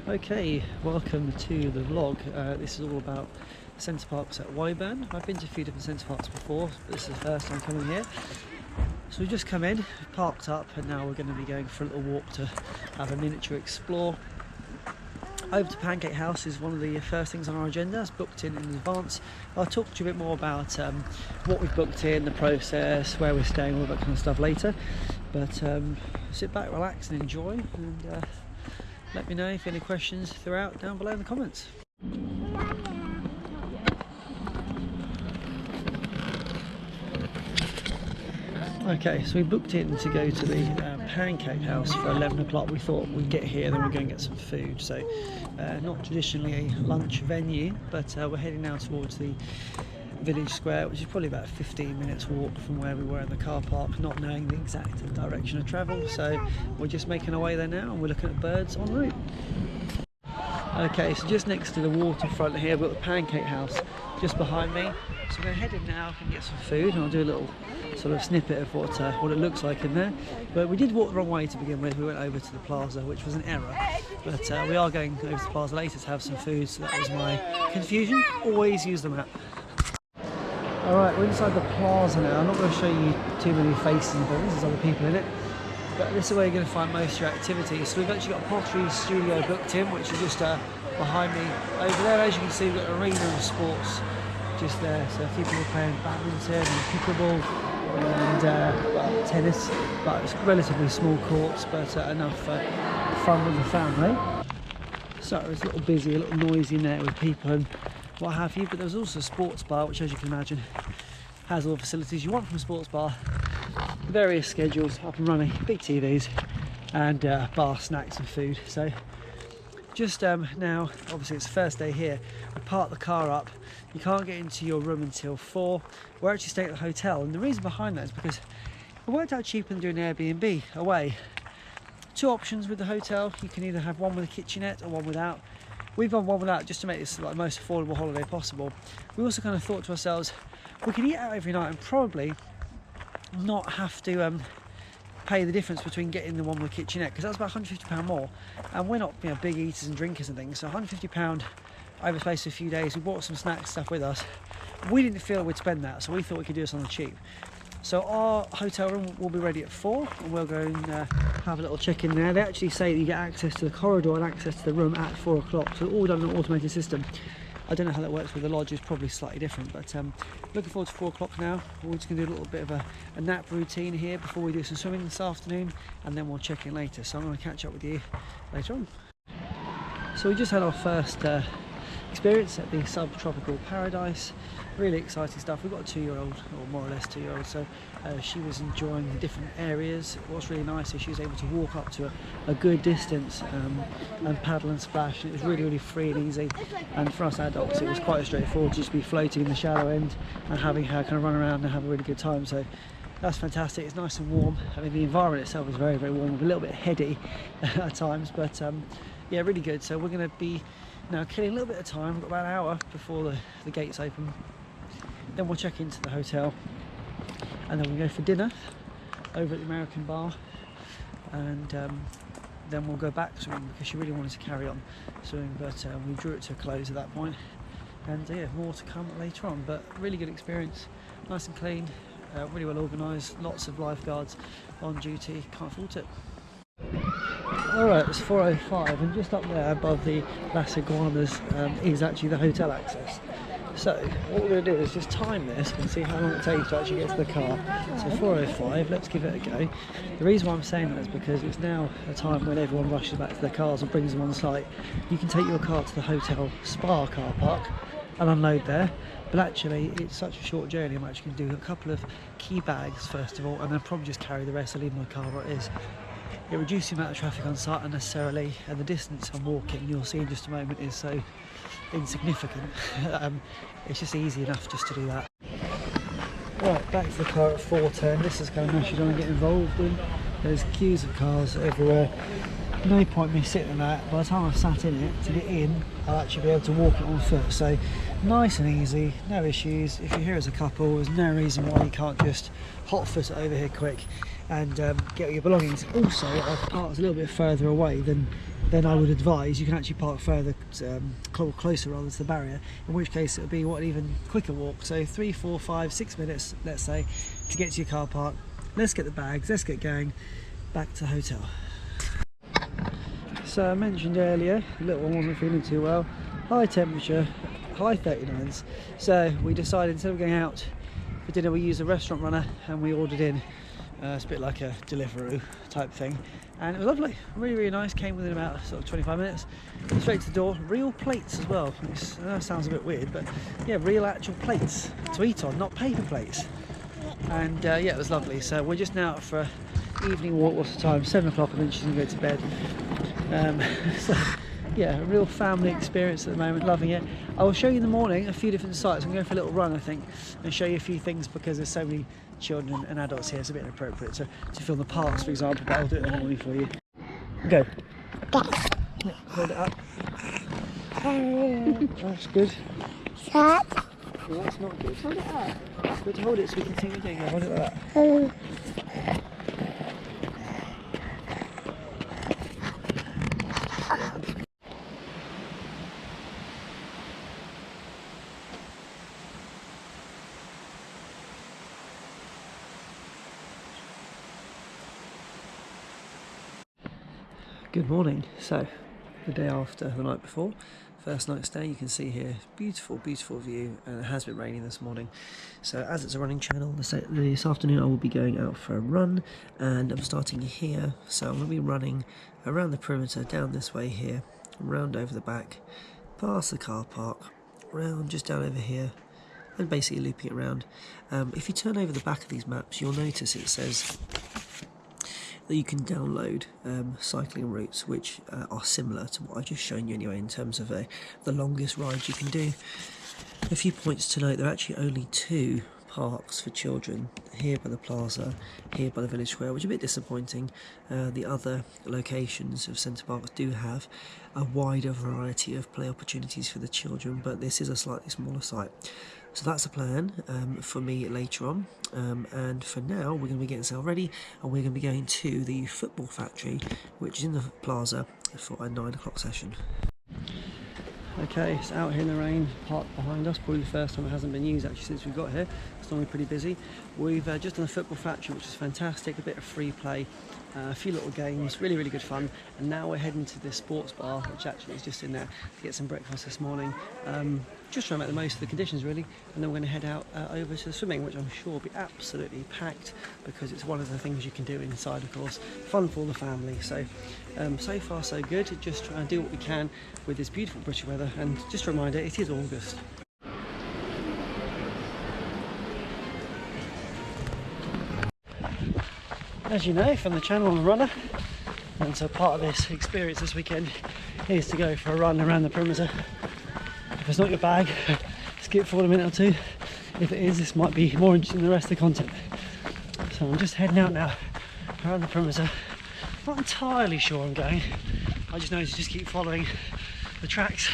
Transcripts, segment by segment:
Okay, welcome to the vlog. This is all about CENTERPARCS at Woburn. I've been to a few different CENTERPARCS before, but this is the first time coming here. So we've just come in, parked up, and now we're going to be going for a little walk to have a miniature explore. Over to Pancake House is one of the first things on our agenda. It's booked in advance. I'll talk to you a bit more about what we've booked in, the process, where we're staying, all that kind of stuff later. But sit back, relax and enjoy, and let me know if you have any questions throughout down below in the comments. Okay, so we booked in to go to the Pancake House for 11 o'clock. We thought we'd get here, then we're going to get some food. So not traditionally a lunch venue, but we're heading now towards the village square, which is probably about a 15 minutes walk from where we were in the car park, not knowing the exact direction of travel. So we're just making our way there now, and we're looking at birds en route. Okay, so just next to the waterfront here, we've got the Pancake House just behind me. So we're going to head in now and get some food, and I'll do a little sort of snippet of what it looks like in there. But we did walk the wrong way to begin with. We went over to the plaza, which was an error. But we are going over to the plaza later to have some food, so that was my confusion. Always use the map. Alright, we're inside the plaza now. I'm not going to show you too many faces and things, there's other people in it. But this is where you're going to find most of your activities. So we've actually got a pottery studio booked in, which is just behind me over there. As you can see, we've got an arena of sports just there. So a few people playing badminton and pickleball and well, tennis. But it's relatively small courts, but enough fun with the family. So it's a little busy, a little noisy in there with people and what have you. But there's also a sports bar, which, as you can imagine, has all the facilities you want from a sports bar. Various schedules up and running, big TVs and bar snacks and food. So just now, obviously it's the first day here, we parked the car up. You can't get into your room until 4. We're actually staying at the hotel, and the reason behind that is because it worked out cheaper than doing Airbnb away. Two options with the hotel: you can either have one with a kitchenette or one without. We've gone one without just to make this like the most affordable holiday possible. We also kind of thought to ourselves, we can eat out every night and probably not have to pay the difference between getting the one with a kitchenette, because that's about £150 more, and we're not big eaters and drinkers and things, so £150 over the space of a few days. We bought some snack stuff with us. We didn't feel we'd spend that, so we thought we could do this on the cheap. So our hotel room will be ready at 4, and we'll go and have a little check in there. They actually say that you get access to the corridor and access to the room at 4 o'clock, so all done in an automated system. I don't know how that works with the lodge, it's probably slightly different, but looking forward to 4 o'clock now. We're just going to do a little bit of a nap routine here before we do some swimming this afternoon, and then we'll check in later. So I'm going to catch up with you later on. So we just had our first experience at the Subtropical paradise. Really exciting stuff. We've got a 2-year-old, or more or less 2-year-old, so she was enjoying the different areas. What's really nice is she was able to walk up to a good distance and paddle and splash, and it was really free and easy. And for us adults it was quite straightforward to just be floating in the shallow end and having her kind of run around and have a really good time. So that's fantastic. It's nice and warm. I mean, the environment itself is very warm, a little bit heady at times, but yeah, really good. So we're going to be now killing a little bit of time. We've got about an hour before the gates open. Then we'll check into the hotel, and then we'll go for dinner over at the American bar, and then we'll go back swimming, because she really wanted to carry on swimming, but we drew it to a close at that point. And yeah, more to come later on. But really good experience, nice and clean, really well organised, lots of lifeguards on duty, can't fault it. Alright, it's 4:05, and just up there above the Las Iguanas is actually the hotel access. So what we're going to do is just time this and see how long it takes to actually get to the car. So 4:05, let's give it a go. The reason why I'm saying that is because it's now a time when everyone rushes back to their cars and brings them on site. You can take your car to the hotel spa car park and unload there, but actually it's such a short journey. I'm actually going to do a couple of key bags first of all, and then probably just carry the rest and leave my car where it is. It reduces the amount of traffic on site unnecessarily, and the distance I'm walking, you'll see in just a moment, is so insignificant. It's just easy enough just to do that. Right, back to the car at 4:10. This is kind of mess you don't want to get involved in. There's queues of cars everywhere. No point me sitting in that. By the time I've sat in it, to get in, I'll actually be able to walk it on foot. So nice and easy, no issues. If you're here as a couple, there's no reason why you can't just hot foot it over here quick and get your belongings. Also, our park's a little bit further away than I would advise. You can actually park further, closer rather to the barrier, in which case it would be an even quicker walk. So 3, 4, 5, 6 minutes, let's say, to get to your car park. Let's get the bags, let's get going, back to the hotel. So I mentioned earlier, the little one wasn't feeling too well, high temperature, high 39s, so we decided instead of going out for dinner we used a restaurant runner and we ordered in. It's a bit like a Deliveroo type thing, and it was lovely, really nice. Came within about sort of 25 minutes, straight to the door. Real plates as well. I know it sounds a bit weird, but yeah, real actual plates to eat on, not paper plates. And yeah, it was lovely. So we're just now out for an evening walk. What's the time? 7 o'clock. I think she's gonna go to bed. So yeah, a real family experience at the moment, loving it. I will show you in the morning a few different sites. I'm going for a little run, I think, and show you a few things because there's so many children and adults here. It's a bit inappropriate to film the parks, for example, but I'll do it in the morning for you. Go. Yeah, hold it up. That's good. Well, that's not good. Hold it up. It's good to hold it so we can see what you're doing. Hold it like that. Good morning. So, the day after the night before, first night stay, you can see here, beautiful view, and it has been raining this morning. So as it's a running channel, this afternoon I will be going out for a run, and I'm starting here, so I'm going to be running around the perimeter, down this way here, round over the back, past the car park, round just down over here, and basically looping it around. If you turn over the back of these maps, you'll notice it says that you can download cycling routes which are similar to what I've just shown you anyway, in terms of the longest rides you can do. A few points to note: there are actually only 2 parks for children, here by the plaza, here by the village square, which is a bit disappointing. The other locations of CENTERPARCS do have a wider variety of play opportunities for the children, but this is a slightly smaller site. So that's a plan for me later on, and for now we're going to be getting ourselves ready, and we're going to be going to the football factory, which is in the plaza, for a 9 o'clock session. Okay, it's out here in the rain, parked behind us, probably the first time it hasn't been used actually since we got here. It's normally pretty busy. We've just done a football factory, which is fantastic, a bit of free play, a few little games, really good fun. And now we're heading to this sports bar, which actually is just in there, to get some breakfast this morning. Just trying to make the most of the conditions really, and then we're going to head out over to the swimming, which I'm sure will be absolutely packed, because it's one of the things you can do inside, of course. Fun for the family. So so far so good, just trying to do what we can with this beautiful British weather. And just a reminder, it is August. As you know from the channel, I'm a runner, and so part of this experience this weekend is to go for a run around the perimeter. If it's not your bag, skip forward a minute or two. If it is, this might be more interesting than the rest of the content. So I'm just heading out now around the perimeter. Not entirely sure I'm going. I just know to just keep following the tracks,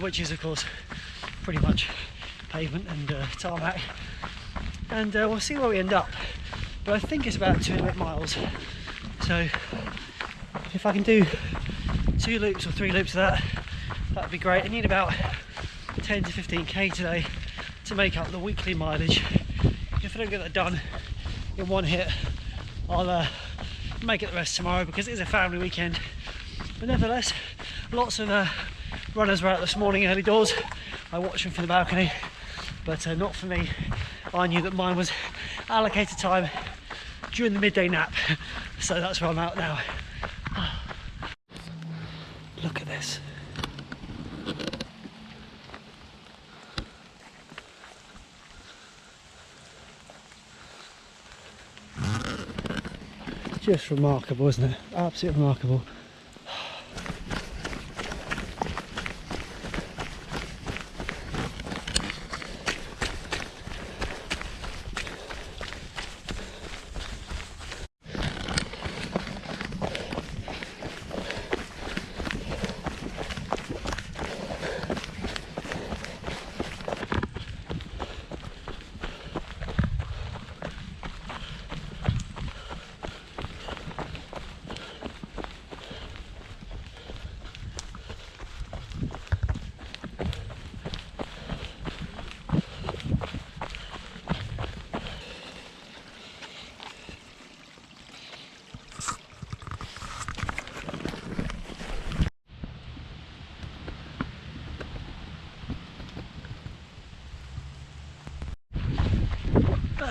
which is of course pretty much pavement and tarmac, and we'll see where we end up. But I think it's about 2.5 miles. So if I can do 2 loops or 3 loops of that'd be great. I need about 10 to 15k today to make up the weekly mileage. If I don't get that done in one hit, I'll make it the rest tomorrow, because it is a family weekend. But nevertheless, lots of runners were out this morning early doors. I watched them from the balcony, but not for me. I knew that mine was allocated time during the midday nap, so that's where I'm out now. Look at this. Just remarkable, isn't it? Absolutely remarkable.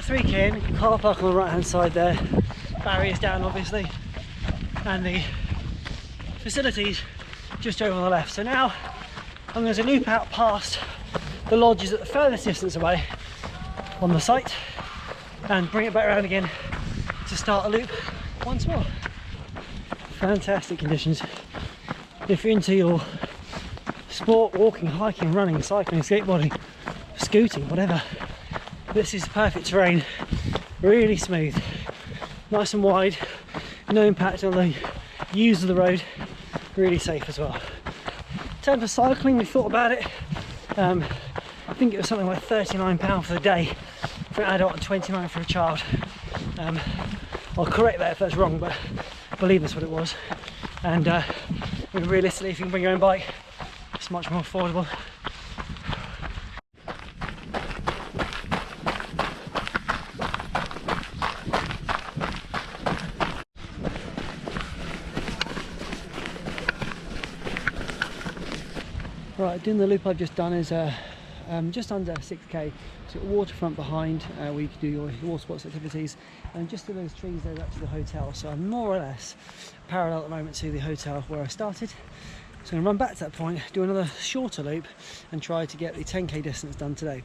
about 3k in, car park on the right hand side there, barriers down obviously, and the facilities just over on the left. So now I'm going to loop out past the lodges at the furthest distance away on the site and bring it back around again to start a loop once more. Fantastic conditions. If you're into your sport, walking, hiking, running, cycling, skateboarding, scooting, whatever, this is perfect terrain. Really smooth, nice and wide, no impact on the use of the road, really safe as well. In terms of cycling, we thought about it. I think it was something like £39 for the day for an adult and £29 for a child. I'll correct that if that's wrong, but I believe that's what it was. And realistically, if you can bring your own bike, it's much more affordable. Right, doing the loop I've just done is just under 6k. So waterfront behind, where you can do your water sports activities, and just to those trees there, that's the hotel. So I'm more or less parallel at the moment to the hotel where I started. So I'm going to run back to that point, do another shorter loop, and try to get the 10k distance done today.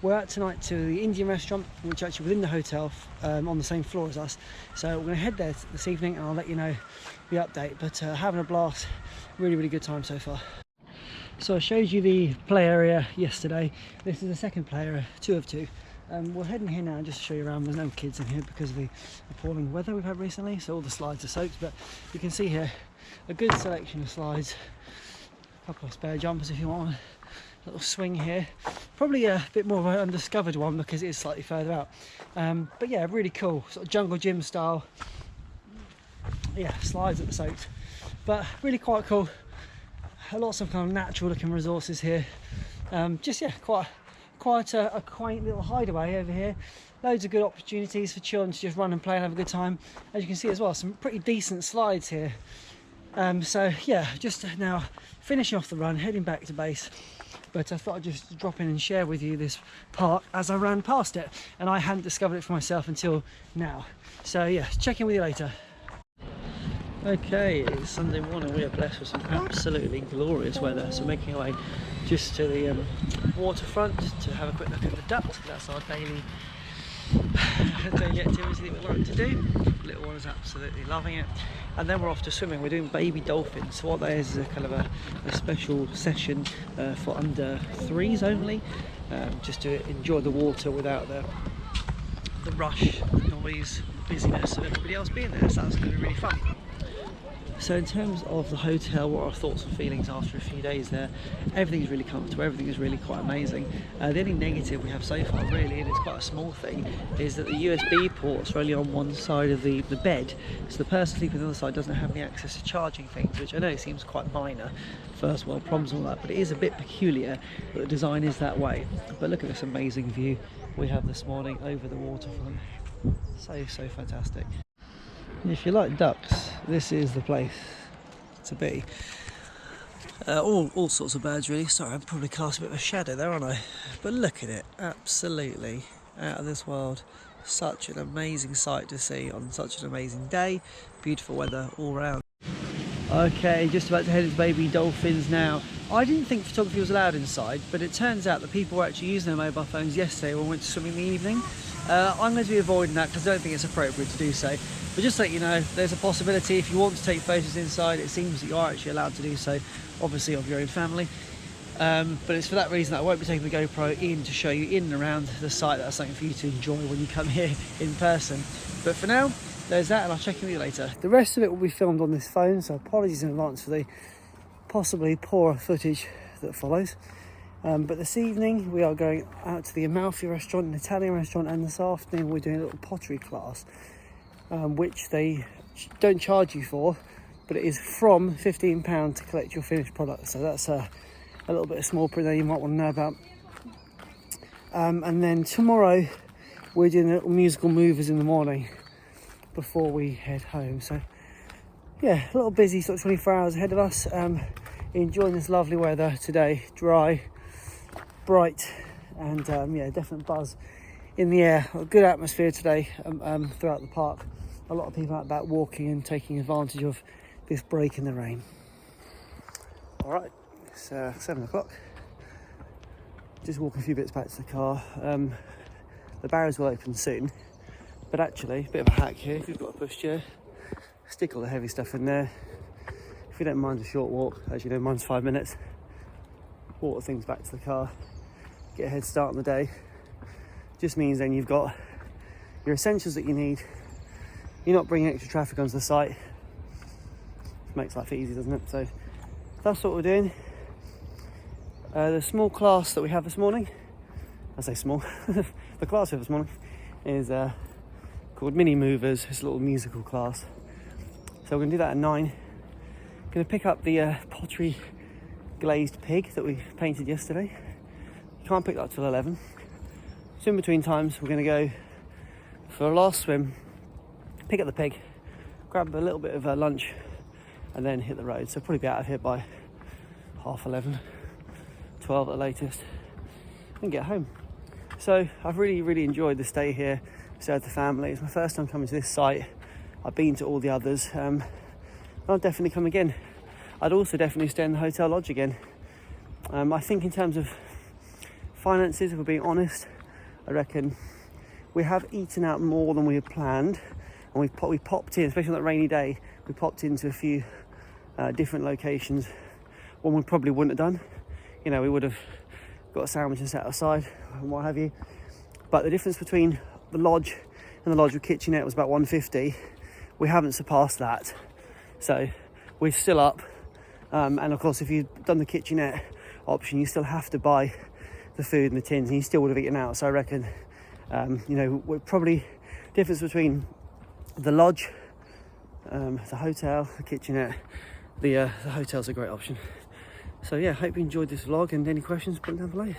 We're out tonight to the Indian restaurant, which is actually within the hotel, on the same floor as us. So we're going to head there this evening, and I'll let you know the update. But having a blast, really good time so far. So I showed you the play area yesterday. This is the second play area, 2 of 2. We're heading here now just to show you around. There's no kids in here because of the appalling weather we've had recently, so all the slides are soaked, but you can see here a good selection of slides, a couple of spare jumpers if you want, a little swing here, probably a bit more of an undiscovered one because it is slightly further out, but yeah, really cool, sort of jungle gym style, yeah, slides that are soaked, but really quite cool. Lots of kind of natural looking resources here. Just yeah, quite a quaint little hideaway over here. Loads of good opportunities for children to just run and play and have a good time. As you can see as well, some pretty decent slides here. So yeah, just now finishing off the run, heading back to base. But I thought I'd just drop in and share with you this park as I ran past it, and I hadn't discovered it for myself until now. So yeah, check in with you later. Okay, it's Sunday morning. We are blessed with some absolutely glorious weather, so making our way just to the waterfront to have a quick look at the ducks. That's our daily activity that we like to do. Little one is absolutely loving it, and then we're off to swimming. We're doing baby dolphins. So what that is a kind of a special session for under 3s only, just to enjoy the water without the rush, the noise, the busyness of everybody else being there. So that's going to be really fun. So in terms of the hotel, what are our thoughts and feelings after a few days there? Everything's really comfortable, everything is really quite amazing. The only negative we have so far really, and it's quite a small thing, is that the USB ports are only on one side of the bed. So the person sleeping on the other side doesn't have any access to charging things, which I know seems quite minor, first world problems and all that, but it is a bit peculiar that the design is that way. But look at this amazing view we have this morning over the waterfront. So fantastic. If you like ducks, this is the place to be. All sorts of birds really. Sorry, I'm probably cast a bit of a shadow there, aren't I? But look at it, absolutely out of this world. Such an amazing sight to see on such an amazing day. Beautiful weather all round. Okay, just about to head into baby dolphins now. I didn't think photography was allowed inside, but it turns out that people were actually using their mobile phones yesterday when we went to swimming in the evening. I'm going to be avoiding that because I don't think it's appropriate to do so. But just to let you know, there's a possibility if you want to take photos inside, it seems that you are actually allowed to do so, obviously of your own family. But it's for that reason that I won't be taking the GoPro in to show you in and around the site. That's something for you to enjoy when you come here in person. But for now, there's that, and I'll check in with you later. The rest of it will be filmed on this phone, so apologies in advance for the possibly poor footage that follows. But this evening we are going out to the Amalfi restaurant, an Italian restaurant, and this afternoon we're doing a little pottery class, which they don't charge you for, but it is from £15 to collect your finished product. So that's a little bit of small print there you might want to know about. And then tomorrow we're doing a little musical movers in the morning before we head home. So yeah, a little busy sort of 24 hours ahead of us. Enjoying this lovely weather today, dry, bright, and yeah, definite buzz in the air. A good atmosphere today throughout the park. A lot of people out about walking and taking advantage of this break in the rain. All right, it's 7 o'clock. Just walking a few bits back to the car. The barriers will open soon, but actually, a bit of a hack here. If you've got a pushchair, stick all the heavy stuff in there. If you don't mind a short walk, as you know, mine's 5 minutes. Walk the things back to the car, get a head start on the day. Just means then you've got your essentials that you need. You're not bringing extra traffic onto the site. Makes life easy, doesn't it? So that's what we're doing. The small class that we have this morning, I say small, the class we have this morning is called Mini Movers. It's a little musical class. So we're going to do that at 9. Going to pick up the pottery glazed pig that we painted yesterday. You can't pick that up till 11. So in between times, we're going to go for a last swim, pick up the pig, grab a little bit of lunch, and then hit the road. So probably be out of here by 11:30, 12 at the latest, and get home. So I've really enjoyed the stay here with the family. It's my first time coming to this site. I've been to all the others. I'll definitely come again. I'd also definitely stay in the hotel lodge again. I think in terms of finances, if we're being honest, I reckon we have eaten out more than we had planned, and we popped in, especially on that rainy day, we popped into a few different locations. One we probably wouldn't have done. You know, we would have got a sandwich and sat outside and what have you. But the difference between the lodge and the lodge with kitchenette was about 150. We haven't surpassed that. So we're still up. And of course, if you've done the kitchenette option, you still have to buy the food and the tins, and you still would have eaten out. So I reckon, you know, we're probably difference between the lodge, the hotel, the kitchenette. The hotel's a great option. So yeah, hope you enjoyed this vlog, and any questions, put them down below.